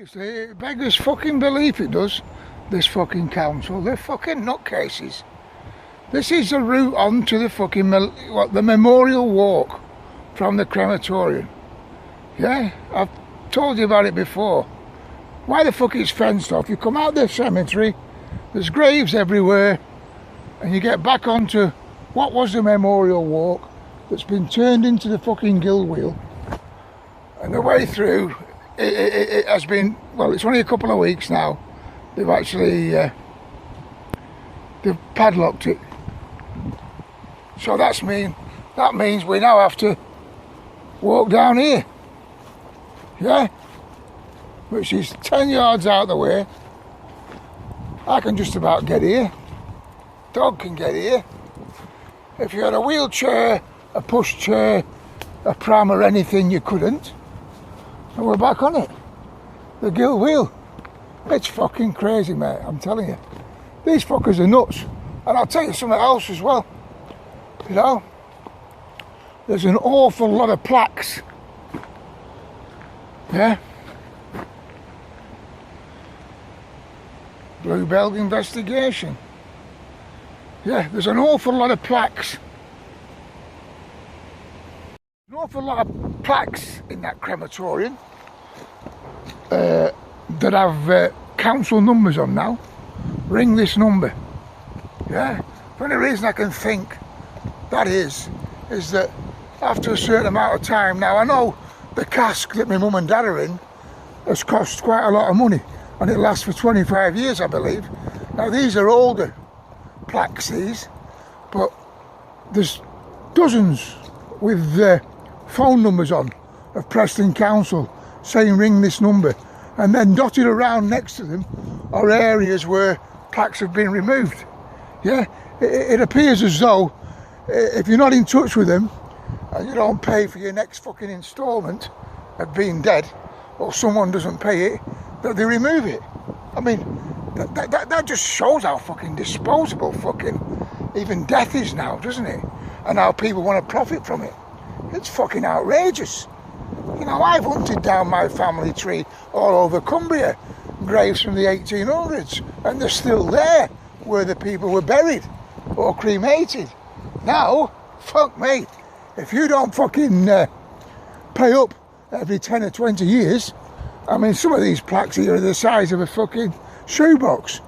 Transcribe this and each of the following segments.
Seriously, it beggars fucking belief it does. This fucking council, they're fucking nutcases. This is a route on to the fucking, the memorial walk from the crematorium. Yeah, I've told you about it before. Why the fuck it's fenced off? You come out the cemetery, there's graves everywhere, and you get back onto what was the memorial walk that's been turned into the fucking guild wheel. And the way through, it has been, well, it's only a couple of weeks now. They've actually, they've padlocked it. So that means we now have to walk down here. Yeah? Which is 10 yards out of the way. I can just about get here. Dog can get here. If you had a wheelchair, a pushchair, a pram or anything, you couldn't. And we're back on it. The guild wheel. It's fucking crazy, mate, I'm telling you. These fuckers are nuts. And I'll tell you something else as well. You know, there's an awful lot of plaques. Yeah? Blue Belt investigation. Yeah, there's an awful lot of plaques. An awful lot of plaques in that crematorium that have council numbers on now. Ring this number. Yeah? The only reason I can think that is that after a certain amount of time, now I know the cask that my mum and dad are in has cost quite a lot of money, and it lasts for 25 years, I believe. Now these are older plaques, these, but there's dozens with phone numbers on of Preston Council saying ring this number, and then dotted around next to them are areas where plaques have been removed. Yeah, it appears as though if you're not in touch with them and you don't pay for your next fucking instalment of being dead, or someone doesn't pay it, that they remove it. I mean, that just shows how fucking disposable fucking even death is now, doesn't it? And how people want to profit from it. It's fucking outrageous. You know, I've hunted down my family tree all over Cumbria, graves from the 1800s, and they're still there where the people were buried or cremated. Now, fuck me, if you don't fucking pay up every 10 or 20 years, I mean, some of these plaques here are the size of a fucking shoebox.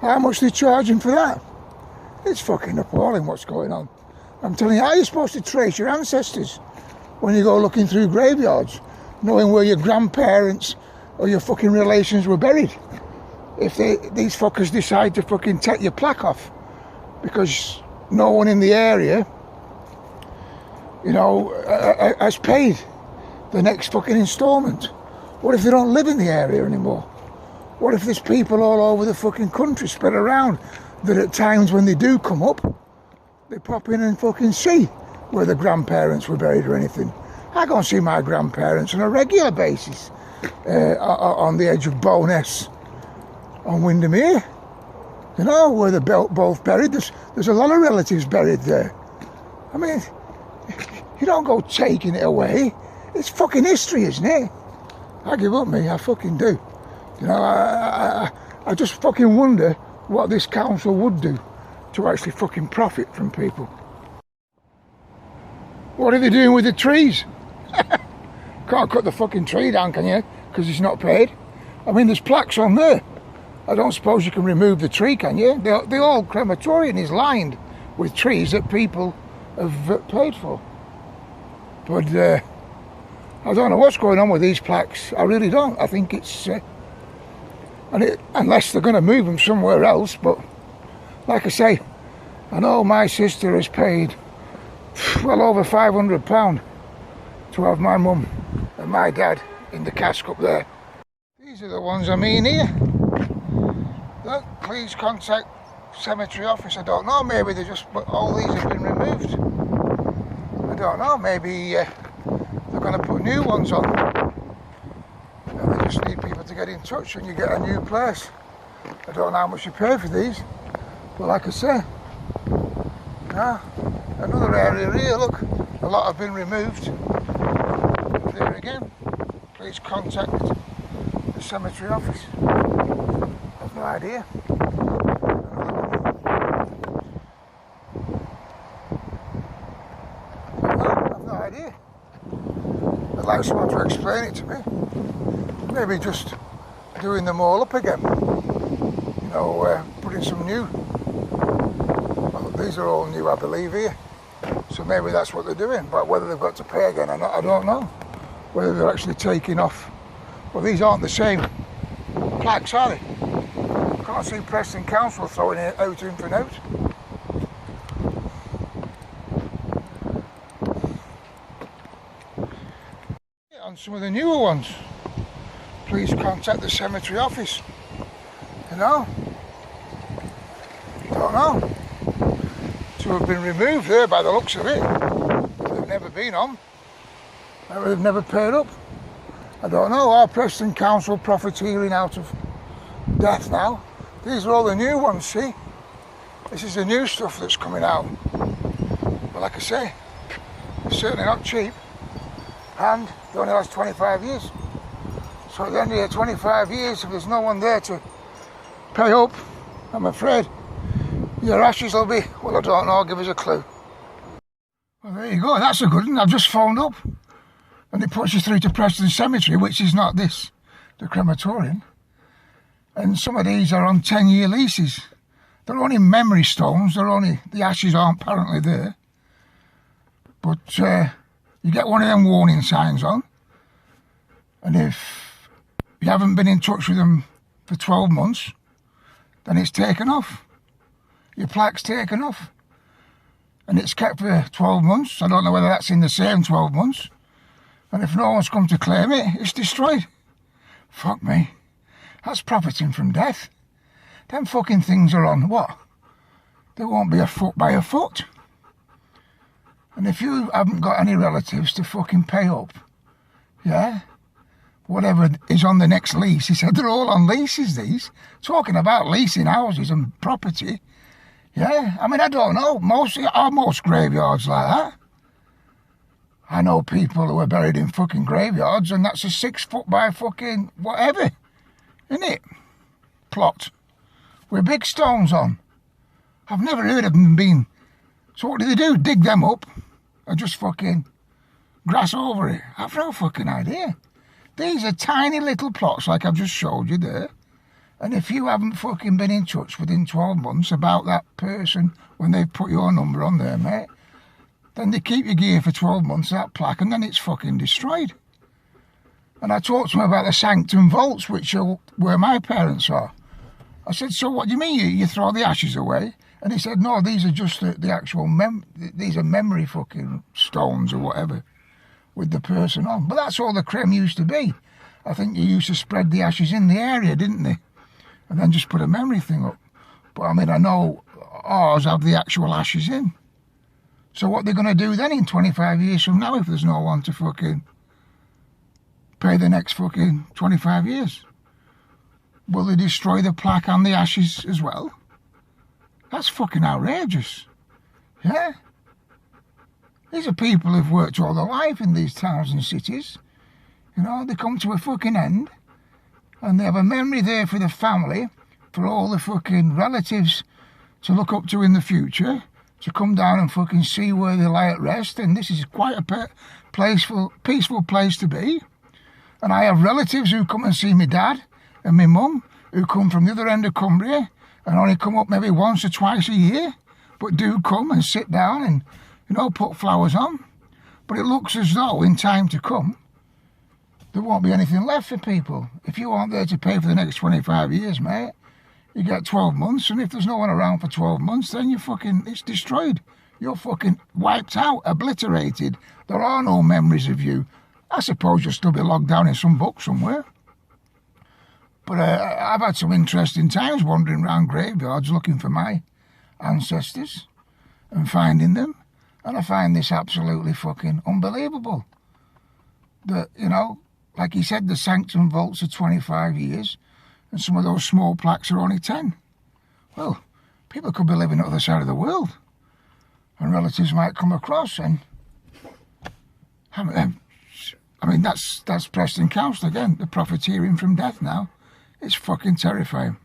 How much are they charging for that? It's fucking appalling what's going on. I'm telling you, how are you supposed to trace your ancestors when you go looking through graveyards, knowing where your grandparents or your fucking relations were buried? If these fuckers decide to fucking take your plaque off because no one in the area, you know, has paid the next fucking instalment. What if they don't live in the area anymore? What if there's people all over the fucking country spread around that at times when they do come up, they pop in and fucking see where the grandparents were buried or anything? I go and see my grandparents on a regular basis on the edge of Bowness on Windermere. You know, where they're both buried. There's a lot of relatives buried there. I mean, you don't go taking it away. It's fucking history, isn't it? I give up, me. I fucking do. You know, I just fucking wonder what this council would do to actually fucking profit from people. What are they doing with the trees? Can't cut the fucking tree down, can you? Because it's not paid. I mean, there's plaques on there. I don't suppose you can remove the tree, can you? The old crematorium is lined with trees that people have paid for. But I don't know what's going on with these plaques. I really don't. I think it's unless they're going to move them somewhere else. But like I say, I know my sister has paid well over £500 to have my mum and my dad in the cask up there. These are the ones I mean here. Look, please contact cemetery office. I don't know, maybe they just, but all these have been removed. I don't know, maybe they're going to put new ones on. And they just need people to get in touch when you get a new place. I don't know how much you pay for these, but like I say, another area here, look, a lot have been removed. There again, please contact the cemetery office. I've no idea. I've no idea. I'd like someone to explain it to me. Maybe just doing them all up again. You know, putting some new. Well, these are all new, I believe, here. So maybe that's what they're doing. But whether they've got to pay again or not, I don't know. Whether they're actually taking off. Well, these aren't the same plaques, are they? Can't see Preston Council throwing it out in for note. On some of the newer ones, please contact the cemetery office. You know? Don't know. To have been removed there by the looks of it. They've never been on. They've never paid up. I don't know. Our Preston Council profiteering out of death now. These are all the new ones, see? This is the new stuff that's coming out. But like I say, it's certainly not cheap. And it only lasts 25 years. So at the end of the 25 years, if there's no one there to pay up, I'm afraid your ashes will be, well, I don't know, give us a clue. Well, there you go, that's a good one. I've just phoned up. And it puts you through to Preston Cemetery, which is not this, the crematorium. And some of these are on 10-year leases. They're only memory stones, the ashes aren't apparently there. But you get one of them warning signs on. And if you haven't been in touch with them for 12 months, then it's taken off. Your plaque's taken off. And it's kept for 12 months. I don't know whether that's in the same 12 months. And if no one's come to claim it, it's destroyed. Fuck me. That's profiting from death. Them fucking things are on what? They won't be a foot by a foot. And if you haven't got any relatives to fucking pay up, yeah, whatever is on the next lease, he said they're all on leases, these. Talking about leasing houses and property. Yeah, I mean, I don't know. Are most graveyards like that? I know people who are buried in fucking graveyards and that's a 6 foot by fucking whatever, isn't it? Plot. With big stones on. I've never heard of them being... So what do? Dig them up and just fucking grass over it? I've no fucking idea. These are tiny little plots like I've just showed you there. And if you haven't fucking been in touch within 12 months about that person when they've put your number on there, mate, then they keep your gear for 12 months, that plaque, and then it's fucking destroyed. And I talked to him about the Sanctum vaults, which are where my parents are. I said, so what do you mean you throw the ashes away? And he said, no, these are just the actual, these are memory fucking stones or whatever with the person on. But that's all the creme used to be. I think you used to spread the ashes in the area, didn't they? And then just put a memory thing up. But I mean, I know ours have the actual ashes in. So what they're going to do then in 25 years from now if there's no one to fucking pay the next fucking 25 years? Will they destroy the plaque and the ashes as well? That's fucking outrageous. Yeah? These are people who've worked all their life in these towns and cities. You know, they come to a fucking end and they have a memory there for the family, for all the fucking relatives to look up to in the future, to come down and fucking see where they lie at rest. And this is quite a peaceful place to be. And I have relatives who come and see my dad and my mum, who come from the other end of Cumbria and only come up maybe once or twice a year, but do come and sit down and, you know, put flowers on. But it looks as though in time to come there won't be anything left for people. If you aren't there to pay for the next 25 years, mate, you get 12 months, and if there's no one around for 12 months, then it's destroyed. You're fucking wiped out, obliterated. There are no memories of you. I suppose you'll still be logged down in some book somewhere. But I've had some interesting times wandering around graveyards looking for my ancestors and finding them. And I find this absolutely fucking unbelievable. That, you know, like he said, the Sanctum vaults are 25 years. And some of those small plaques are only 10. Well, people could be living on the other side of the world. And relatives might come across and I mean, that's Preston Council again, the profiteering from death now. It's fucking terrifying.